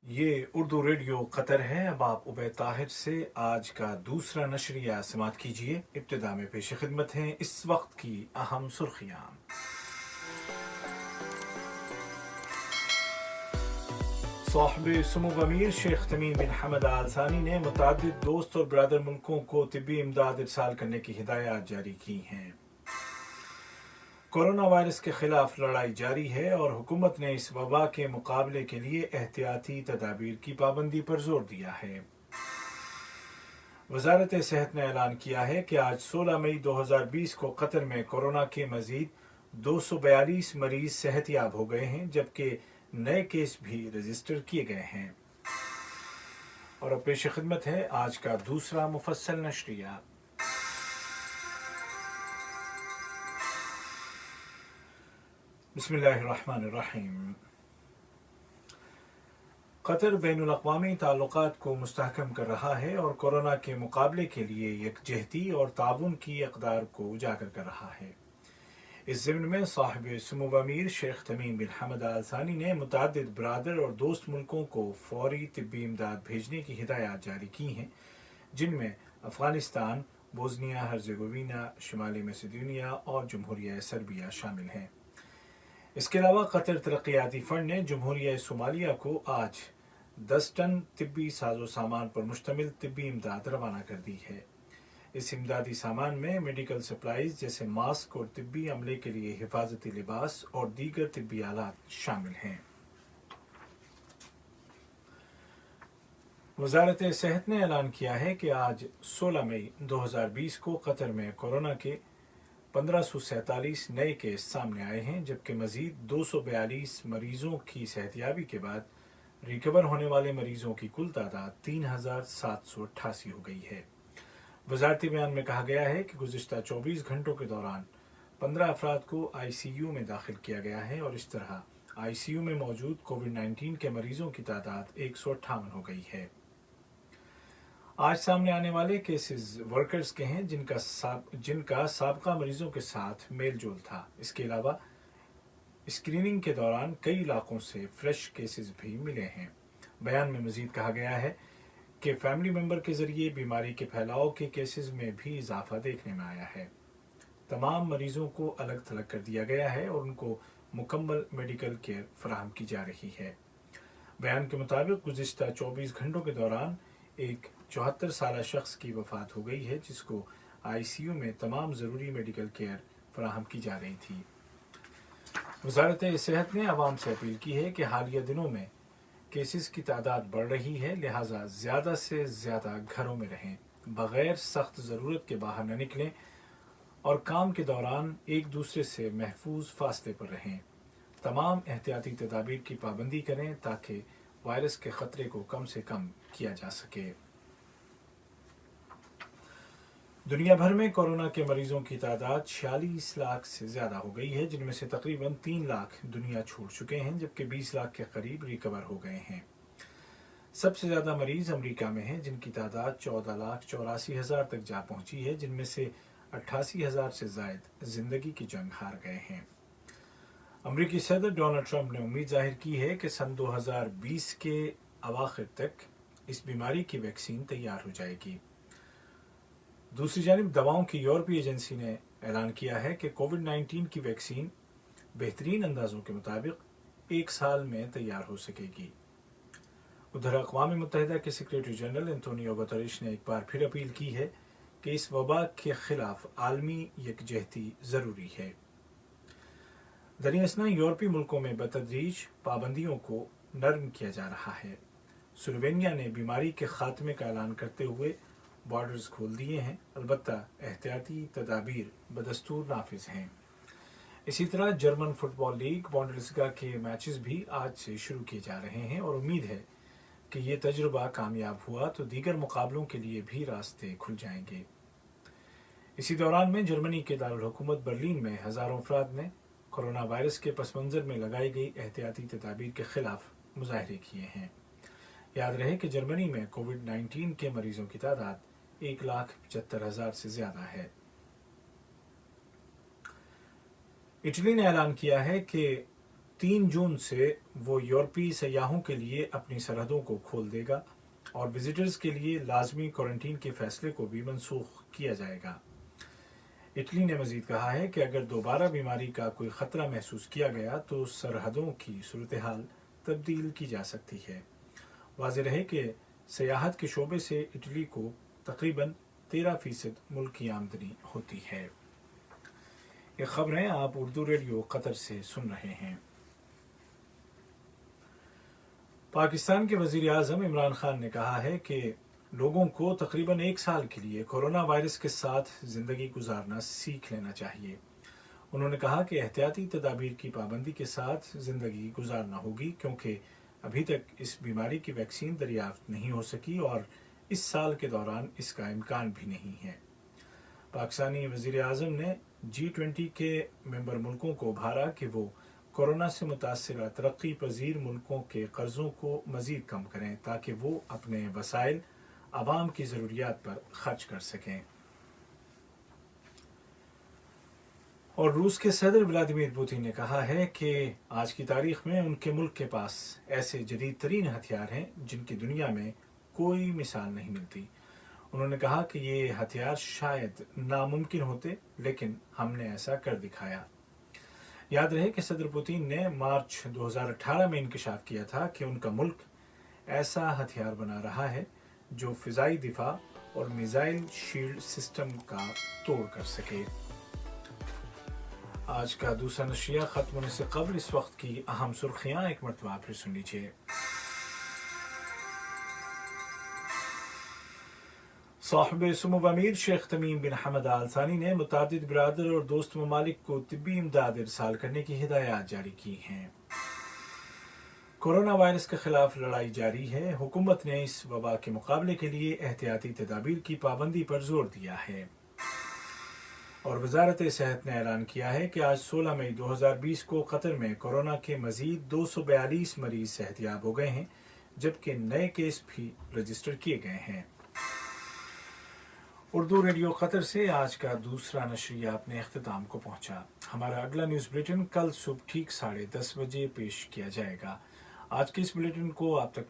ये Urdu radio Qatar है। अब आप उबैद ताहिर से आज का दूसरा नशरिया समात कीजिए। इब्तिदा में पेश खिदमत हैं इस वक्त की अहम सुर्खियाँ। साहिब सुमो अमीर शेख तमीम बिन हमद आल सानी ने मुतअद्दिद दोस्त और ब्रदर मुल्कों को तिब्बी इमदाद इरसाल करने की हिदायत जारी की हैं। कोरोना वायरस के खिलाफ लड़ाई जारी है और हुकूमत ने इस वबा के मुकाबले के लिए एहतियाती तदाबीर की पाबंदी पर जोर दिया है। वजारत सेहत ने ऐलान किया है कि आज 16 मई 2020 को कतर में कोरोना के मजीद 242 मरीज सेहतयाब हो गए हैं, जबकि नए केस भी रजिस्टर किए गए हैं। और अब पेश खिदमत है आज का दूसरा मुफस्सल नशरिया। बिस्मिल्लाहिर्रहमानिर्रहीम। कतर बैनुल अक़वामी ताल्लुकात को मुस्तहकम कर रहा है और कोरोना के मुकाबले के लिए यकजहती और ताउन की अक़दार को उजागर कर रहा है। इस ज़िम्न में साहिब सुमो अमीर शेख तमीम बिन हमद आल सानी ने मुतअद्दिद ब्रादर और दोस्त मुल्कों को फौरी तिब्बी इमदाद भेजने की हिदायत जारी की हैं, जिनमें अफ़गानिस्तान, बोस्निया हर्ज़ेगोविना, शुमाली मैसेडोनिया और जमहूरिया सर्बिया शामिल हैं। इसके अलावा कतर तरक्याती फ़ंड ने जमहूरिया सोमालिया को आज 10 टन तिब्बी साजो सामान पर मुश्तमिल तिब्बी इमदाद रवाना कर दी है। इस इमदादी सामान में मेडिकल सप्लाईज जैसे मास्क और तिब्बी अमले के लिए हिफाजती लिबास और दीगर तिब्बी आलात शामिल हैं। वजारत सेहत ने ऐलान किया है कि आज 16 मई 2020 को कतर में कोरोना के 1547 नए केस सामने आए हैं, जबकि मजीद 242 मरीजों की सेहतयाबी के बाद रिकवर होने वाले मरीजों की कुल तादाद 3788 हो गई है। वजारती बयान में कहा गया है कि गुज़िश्ता 24 घंटों के दौरान 15 अफराद को ICU में दाखिल किया गया है और इस तरह ICU में मौजूद कोविड-19 के मरीजों की तादाद 158 हो गई है। आज सामने आने वाले केसेस वर्कर्स के हैं जिनका साबका मरीजों के साथ मेल जोल था। इसके अलावा स्क्रीनिंग के दौरान कई इलाकों से फ्रेश केसेस भी मिले हैं। बयान में मजीद कहा गया है कि फैमिली मेंबर के जरिए बीमारी के फैलाव के केसेस में भी इजाफा देखने में आया है। तमाम मरीजों को अलग थलग कर दिया गया है और उनको मुकम्मल मेडिकल केयर फराहम की जा रही है। बयान के मुताबिक गुज़िश्ता 24 घंटों के दौरान एक 74 साल शख्स की वफात हो गई है, जिसको ICU में तमाम ज़रूरी मेडिकल केयर फराहम की जा रही थी। वजारत सेहत ने आवाम से अपील की है कि हालिया दिनों में केसेस की तादाद बढ़ रही है, लिहाजा ज़्यादा से ज़्यादा घरों में रहें, बग़ैर सख्त ज़रूरत के बाहर न निकलें और काम के दौरान एक दूसरे से महफूज फासले पर रहें। तमाम एहतियाती तदाबीर की पाबंदी करें ताकि वायरस के ख़तरे को कम से कम किया जा सके। दुनिया भर में कोरोना के मरीजों की तादाद 46 लाख से ज़्यादा हो गई है, जिनमें से तकरीबन 3 लाख दुनिया छोड़ चुके हैं, जबकि 20 लाख के करीब रिकवर हो गए हैं। सबसे ज़्यादा मरीज अमेरिका में हैं, जिनकी तादाद 14,84,000 तक जा पहुंची है, जिनमें से 88,000 से ज़ायद ज़िंदगी की जंग हार गए हैं। अमरीकी सदर डोनाल्ड ट्रंप ने उम्मीद जाहिर की है कि सन 2020 के अवाखिर तक इस बीमारी की वैक्सीन तैयार हो जाएगी। दूसरी जानिब दवाओं की यूरोपीय एजेंसी ने ऐलान किया है कि कोविड-19 की वैक्सीन बेहतरीन अंदाजों के मुताबिक 1 साल में तैयार हो सकेगी। उधर अक़वाम मुत्तहिदा के सेक्रेटरी जनरल एंटोनियो गुतेरेश ने एक बार फिर अपील की है कि इस वबा के खिलाफ आलमी यकजहती ज़रूरी है। दरियासना यूरोपीय मुल्कों में बतदरीज पाबंदियों को नरम किया जा रहा है। स्लोवेनिया ने बीमारी के खात्मे का ऐलान करते हुए बॉर्डर्स खोल दिए हैं, अलबत्ता एहतियाती तदाबीर बदस्तूर नाफिज हैं। इसी तरह जर्मन फुटबॉल लीग बुंडेसलिगा के मैचेस भी आज से शुरू किए जा रहे हैं और उम्मीद है कि ये तजुर्बा कामयाब हुआ तो दीगर मुकाबलों के लिए भी रास्ते खुल जाएंगे। इसी दौरान में जर्मनी के दारुल हुकूमत बर्लिन में हज़ारों अफराद ने कोरोना वायरस के पस मंज़र में लगाई गई एहतियाती तदाबीर के खिलाफ मुजाहरे किए हैं। याद रहे कि जर्मनी में कोविड-19 के मरीजों की तादाद 1,75,000 से ज़्यादा है। इटली ने ऐलान किया है कि 3 जून से वो यूरोपीय सयाहों के लिए अपनी सरहदों को खोल देगा और विजिटर्स के लिए लाजमी क्वारंटीन के फैसले को भी मनसूख किया जाएगा। इटली ने मजीद कहा है कि अगर दोबारा बीमारी का कोई खतरा महसूस किया गया तो सरहदों की सूरत हाल तब्दील की जा सकती है। वाज़ेह रहे कि सियाहत के शोबे से इटली को तकरीबन 13% मुल्क की आमदनी होती है। ये खबरें आप उर्दू रेडियो कतर से सुन रहे हैं। पाकिस्तान के वज़ीर आज़म इमरान खान ने कहा है कि लोगों को तकरीबन 1 साल के लिए कोरोना वायरस के साथ ज़िंदगी गुजारना सीख लेना चाहिए। उन्होंने कहा कि एहतियाती तदाबीर की पाबंदी के साथ ज़िंदगी गुजारना होगी क्योंकि अभी तक इस बीमारी की वैक्सीन दरियाफ्त नहीं हो सकी और इस साल के दौरान इसका इम्कान भी नहीं है। पाकिस्तानी वज़ीर आज़म ने G20 के मेंबर मुल्कों को उभारा कि वो कोरोना से मुतासिर तरक्की पजीर मुल्कों के कर्ज़ों को मज़ीद कम करें ताकि वो अपने वसाइल आवाम की ज़रूरियात पर खर्च कर सकें। और रूस के सदर व्लादिमीर पुतिन ने कहा है कि आज की तारीख में उनके मुल्क के पास ऐसे जदीद तरीन हथियार हैं जिनकी दुनिया में कोई मिसाल नहीं मिलती। उन्होंने कहा कि ये हथियार शायद नामुमकिन होते लेकिन हमने ऐसा कर दिखाया। याद रहे कि सदर पुतिन ने मार्च 2018 में इंकशाफ किया था कि उनका मुल्क ऐसा हथियार बना रहा है जो फिजाई दिफा और मिसाइल शील्ड सिस्टम का तोड़ कर सके। आज का दूसरा नशरिया खत्म होने से कबल इस वक्त की अहम सुर्खियां एक मरतबा फिर सुन लीजिए। साहिब सुमो अमीर शेख तमीम बिन हमद आल सानी ने मुतादिद बिरादर और दोस्त ममालिक को तिब्बी इमदाद इरसाल करने की हिदायत जारी की हैं। कोरोना वायरस के खिलाफ लड़ाई जारी है। हुकूमत ने इस वबा के मुकाबले के लिए एहतियाती तदाबीर की पाबंदी पर जोर दिया है और वजारत सेहत ने ऐलान किया है कि आज 16 मई 2020 को कतर में कोरोना के मजीद 242 मरीज सेहतयाब हो गए हैं जबकि नए केस भी रजिस्टर किए गए हैं। उर्दू रेडियो कतर से आज का दूसरा नशरिया अपने अख्ताम को पहुंचा। हमारा अगला न्यूज़ बुलेटिन कल सुबह ठीक 10:30 बजे पेश किया जाएगा। आज के इस बुलेटिन को आप तक